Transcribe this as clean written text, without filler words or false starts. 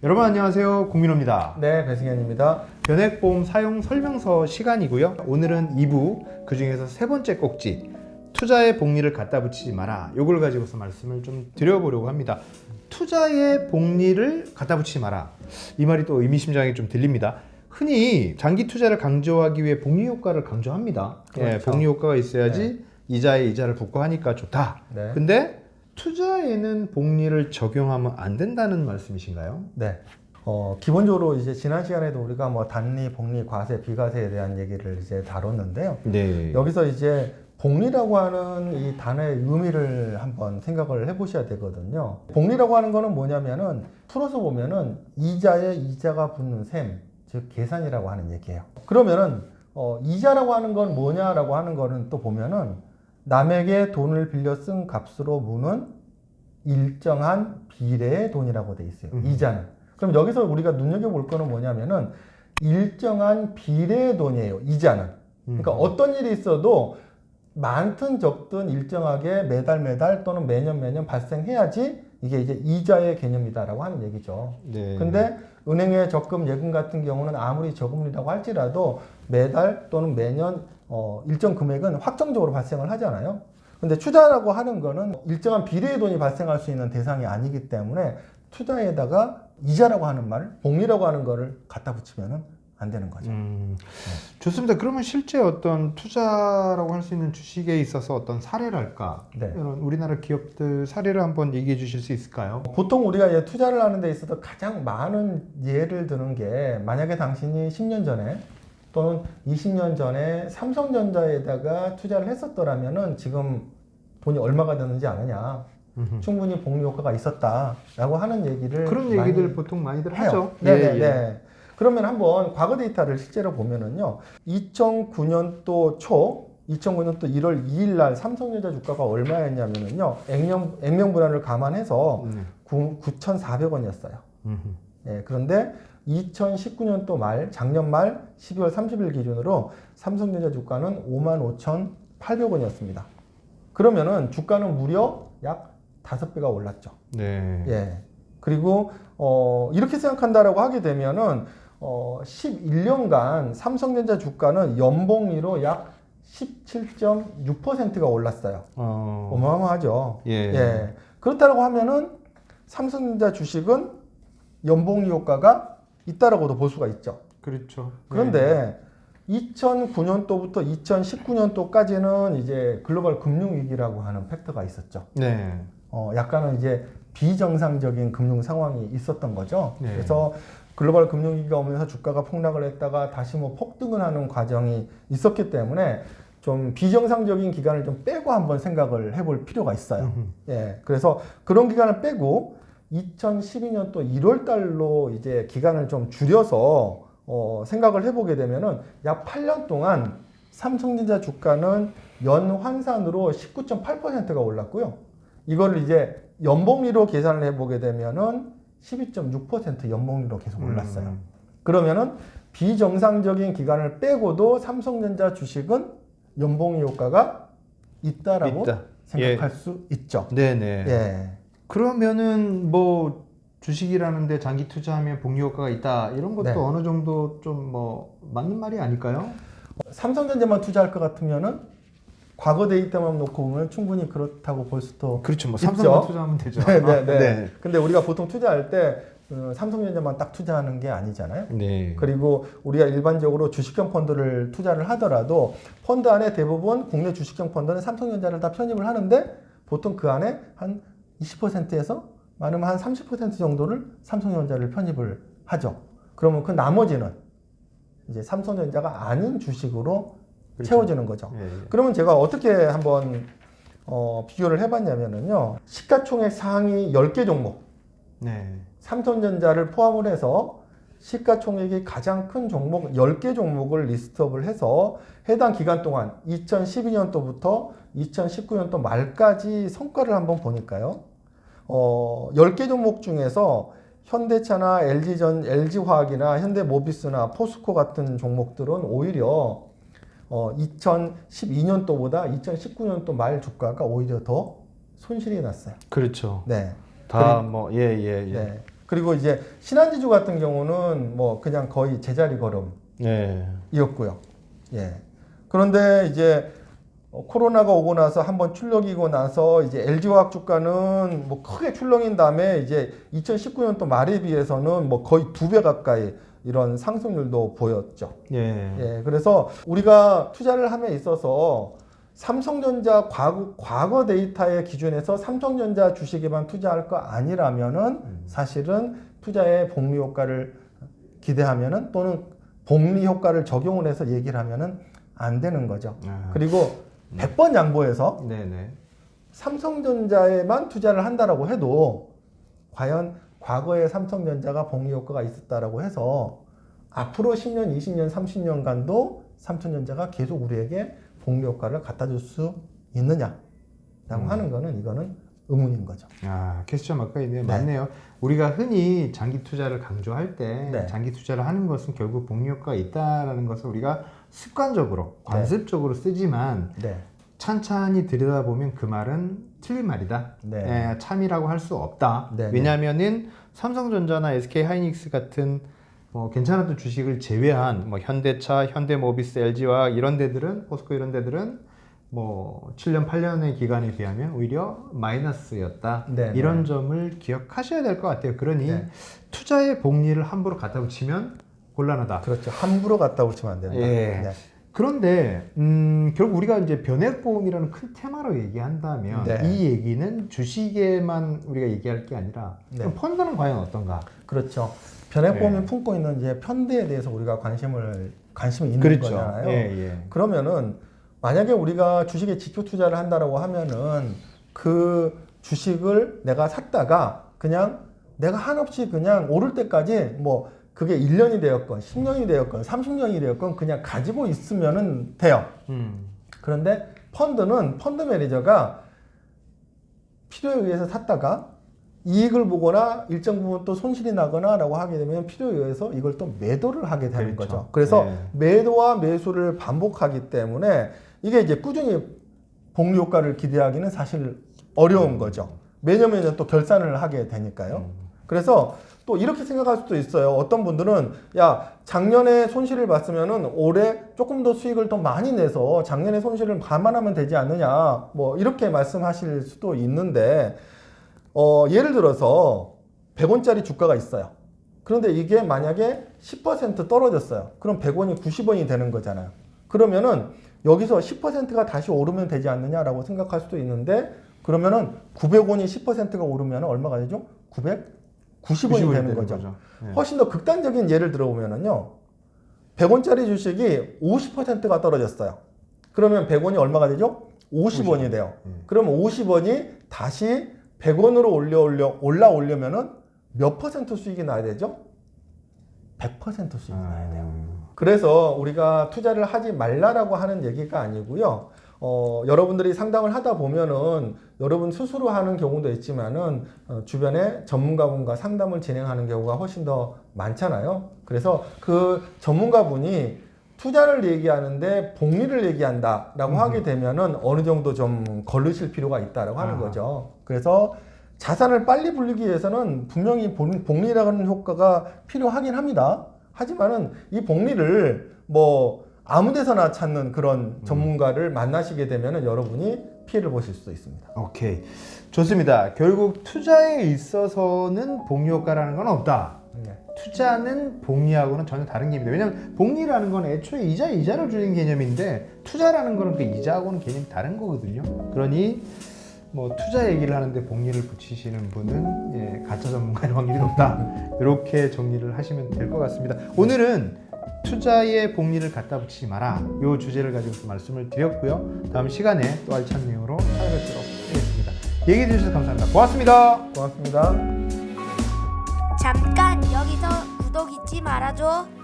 여러분 안녕하세요, 공민호입니다. 네, 배승현입니다. 변액보험 사용 설명서 시간이고요. 오늘은 2부, 그 중에서 세 번째 꼭지, 투자의 복리를 갖다 붙이지 마라, 요걸 가지고서 말씀을 좀 드려보려고 합니다. 투자의 복리를 갖다 붙이지 마라, 이 말이 또 의미심장하게 좀 들립니다. 흔히 장기 투자를 강조하기 위해 복리 효과를 강조합니다. 그렇죠. 예, 복리 효과가 있어야지 이자에 이자를 붙고 하니까 좋다. 네. 근데 투자에는 복리를 적용하면 안 된다는 말씀이신가요? 네. 기본적으로 이제 지난 시간에도 우리가 뭐 단리, 복리, 과세, 비과세에 대한 얘기를 이제 다뤘는데요. 네. 여기서 이제 복리라고 하는 이 단어의 의미를 한번 생각을 해보셔야 되거든요. 복리라고 하는 거는 뭐냐면은 풀어서 보면은 이자에 이자가 붙는 셈, 즉 계산이라고 하는 얘기예요. 그러면은 이자라고 하는 건 뭐냐라고 하는 거는 또 보면은 남에게 돈을 빌려 쓴 값으로 무는 일정한 비례의 돈이라고 돼 있어요. 이자는. 그럼 여기서 우리가 눈여겨볼 거는 뭐냐면은 일정한 비례의 돈이에요. 이자는. 그러니까 어떤 일이 있어도 많든 적든 일정하게 매달 또는 매년 발생해야지 이게 이제 이자의 개념이다라고 하는 얘기죠. 네. 근데 은행의 적금 예금 같은 경우는 아무리 저금리라고 할지라도 매달 또는 매년 일정 금액은 확정적으로 발생을 하잖아요. 근데 투자라고 하는 거는 일정한 비례의 돈이 발생할 수 있는 대상이 아니기 때문에 투자에다가 이자라고 하는 말, 복리라고 하는 거를 갖다 붙이면 안 되는 거죠. 좋습니다. 그러면 실제 어떤 투자라고 할 수 있는 주식에 있어서 어떤 사례랄까? 네. 이런 우리나라 기업들 사례를 한번 얘기해 주실 수 있을까요? 보통 우리가 이제 투자를 하는 데 있어서 가장 많은 예를 드는 게 만약에 당신이 10년 전에 또는 20년 전에 삼성전자에다가 투자를 했었더라면은 지금 돈이 얼마가 되는지 아느냐. 충분히 복리 효과가 있었다라고 하는 얘기를 그런 얘기들 보통 많이들 해요. 하죠. 네네네. 예. 그러면 한번 과거 데이터를 실제로 보면은요. 2009년도 초 2009년도 1월 2일 날 삼성전자 주가가 얼마였냐면은요. 액면 분할을 감안해서 9,400원이었어요. 예, 그런데 2019년도 말, 작년 말 12월 30일 기준으로 삼성전자 주가는 55,800원이었습니다. 그러면은 주가는 무려 약 5배가 올랐죠. 네. 예. 그리고 이렇게 생각한다라고 하게 되면은 11년간 삼성전자 주가는 연봉리로 약 17.6%가 올랐어요. 어마어마하죠. 예. 예. 그렇다고 하면은 삼성전자 주식은 연봉리 효과가 있다라고도 볼 수가 있죠. 그렇죠. 그런데 2009년도부터 2019년도까지는 이제 글로벌 금융위기라고 하는 팩터가 있었죠. 네. 약간은 이제 비정상적인 금융 상황이 있었던 거죠. 네. 그래서 글로벌 금융위기가 오면서 주가가 폭락을 했다가 다시 뭐 폭등을 하는 과정이 있었기 때문에 좀 비정상적인 기간을 좀 빼고 한번 생각을 해볼 필요가 있어요. 예. 그래서 그런 기간을 빼고 2012년도 1월 달로 이제 기간을 좀 줄여서 생각을 해보게 되면은 약 8년 동안 삼성전자 주가는 연환산으로 19.8%가 올랐고요. 이거를 이제 연봉리로 계산을 해보게 되면은 12.6% 연봉리로 계속 올랐어요. 그러면은 비정상적인 기간을 빼고도 삼성전자 주식은 연봉리 효과가 있다라고 생각할 수 있죠. 네네. 예. 그러면은 뭐 주식이라는데 장기 투자하면 복리 효과가 있다, 이런 것도 네. 어느 정도 좀 뭐 맞는 말이 아닐까요? 삼성전자만 투자할 것 같으면은 과거 데이터만 놓고 보면 충분히 그렇다고 볼 수도 그렇죠. 뭐 있죠. 삼성만 투자하면 되죠. 네네네. 네. 근데 우리가 보통 투자할 때 삼성전자만 딱 투자하는 게 아니잖아요. 네. 그리고 우리가 일반적으로 주식형 펀드를 투자를 하더라도 펀드 안에 대부분 국내 주식형 펀드는 삼성전자를 다 편입을 하는데 보통 그 안에 한 20%에서 많으면 한 30% 정도를 삼성전자를 편입을 하죠. 그러면 그 나머지는 이제 삼성전자가 아닌 주식으로 그렇죠. 채워지는 거죠. 예. 그러면 제가 어떻게 한번 비교를 해봤냐면요. 시가총액 상위 10개 종목, 네. 삼성전자를 포함을 해서 시가총액이 가장 큰 종목 10개 종목을 리스트업을 해서 해당 기간 동안 2012년도부터 2019년도 말까지 성과를 한번 보니까요. 10개 종목 중에서 현대차나 LG화학이나 현대모비스나 포스코 같은 종목들은 오히려 2012년도보다 2019년도 말 주가가 오히려 더 손실이 났어요. 그렇죠. 네. 다 뭐 예. 네. 그리고 이제 신한지주 같은 경우는 뭐 그냥 거의 제자리 걸음이었고요. 예. 그런데 이제 코로나가 오고 나서 한번 출렁이고 나서 이제 LG화학 주가는 뭐 크게 출렁인 다음에 이제 2019년도 말에 비해서는 뭐 거의 2배 가까이 이런 상승률도 보였죠. 예. 그래서 우리가 투자를 함에 있어서 삼성전자 과거 데이터의 기준에서 삼성전자 주식에만 투자할 거 아니라면은 사실은 투자의 복리 효과를 기대하면은 또는 복리 효과를 적용을 해서 얘기를 하면은 안 되는 거죠. 그리고 100번 양보해서 삼성전자에만 투자를 한다라고 해도 과연 과거에 삼성전자가 복리 효과가 있었다라고 해서 앞으로 10년, 20년, 30년간도 삼성전자가 계속 우리에게 복리 효과를 갖다 줄 수 있느냐라고 하는 거는 이거는 의문인 거죠. 캐스처 마크가 있네요. 맞네요. 우리가 흔히 장기 투자를 강조할 때 장기 투자를 하는 것은 결국 복리 효과가 있다라는 것을 우리가 습관적으로 관습적으로 쓰지만 찬찬히 들여다보면 그 말은 틀린 말이다. 참이라고 할 수 없다. 왜냐하면은 삼성전자나 SK하이닉스 같은 괜찮았던 주식을 제외한 뭐 현대차, 현대모비스, LG화학 이런 데들은 포스코 이런 데들은 뭐 7년, 8년의 기간에 비하면 오히려 마이너스였다. 이런 점을 기억하셔야 될 것 같아요. 그러니 투자의 복리를 함부로 갖다 붙이면 곤란하다. 그렇죠. 함부로 갖다 붙이면 안 된다. 그런데 결국 우리가 이제 변액보험이라는 큰 테마로 얘기한다면 이 얘기는 주식에만 우리가 얘기할 게 아니라 그럼 펀드는 과연 어떤가? 그렇죠. 변액보험이 품고 있는 이제 펀드에 대해서 우리가 관심이 있는 거잖아요. 그러면은 만약에 우리가 주식에 지표 투자를 한다라고 하면은 그 주식을 내가 샀다가 그냥 내가 한없이 그냥 오를 때까지 뭐 그게 1년이 되었건 10년이 되었건 30년이 되었건 그냥 가지고 있으면은 돼요. 그런데 펀드는 펀드 매니저가 필요에 의해서 샀다가 이익을 보거나 일정 부분 또 손실이 나거나 라고 하게 되면 필요에 의해서 이걸 또 매도를 하게 되는 거죠. 그래서 매도와 매수를 반복하기 때문에 이게 이제 꾸준히 복리 효과를 기대하기는 사실 어려운 거죠. 매년 또 결산을 하게 되니까요. 그래서 또 이렇게 생각할 수도 있어요. 어떤 분들은 야 작년에 손실을 봤으면은 올해 조금 더 수익을 더 많이 내서 작년에 손실을 감안하면 되지 않느냐 뭐 이렇게 말씀하실 수도 있는데 예를 들어서 100원짜리 주가가 있어요. 그런데 이게 만약에 10% 떨어졌어요. 그럼 100원이 90원이 되는 거잖아요. 그러면은 여기서 10%가 다시 오르면 되지 않느냐라고 생각할 수도 있는데 그러면은 900원이 10%가 오르면 얼마가 되죠? 990원이 되는 거죠. 훨씬 더 극단적인 예를 들어보면은요. 100원짜리 주식이 50%가 떨어졌어요. 그러면 100원이 얼마가 되죠? 50원이 돼요. 그러면 50원이 다시 100원으로 올라오려면은 몇 퍼센트 수익이 나야 되죠? 100% 수익이 나야 돼요. 그래서 우리가 투자를 하지 말라라고 하는 얘기가 아니고요. 여러분들이 상담을 하다 보면은 여러분 스스로 하는 경우도 있지만은 주변에 전문가분과 상담을 진행하는 경우가 훨씬 더 많잖아요. 그래서 그 전문가분이 투자를 얘기하는데 복리를 얘기한다라고 하게 되면은 어느 정도 좀 걸르실 필요가 있다라고 하는 거죠. 그래서 자산을 빨리 불리기 위해서는 분명히 복리라는 효과가 필요하긴 합니다. 하지만은 이 복리를 뭐 아무 데서나 찾는 그런 전문가를 만나시게 되면은 여러분이 피해를 보실 수도 있습니다. 오케이. 좋습니다. 결국 투자에 있어서는 복리 효과라는 건 없다. 투자는 복리하고는 전혀 다른 개념입니다. 왜냐하면 복리라는 건 애초에 이자를 주는 개념인데 투자라는 거는 그 이자하고는 개념이 다른 거거든요. 그러니 뭐 투자 얘기를 하는데 복리를 붙이시는 분은 가짜 전문가일 확률이 높다. 이렇게 정리를 하시면 될 것 같습니다. 오늘은 투자의 복리를 갖다 붙이지 마라. 이 주제를 가지고 말씀을 드렸고요. 다음 시간에 또 알찬 내용으로 찾아뵙도록 하겠습니다. 얘기해 주셔서 감사합니다. 고맙습니다. 고맙습니다. 잠깐 여기서 구독 잊지 말아줘.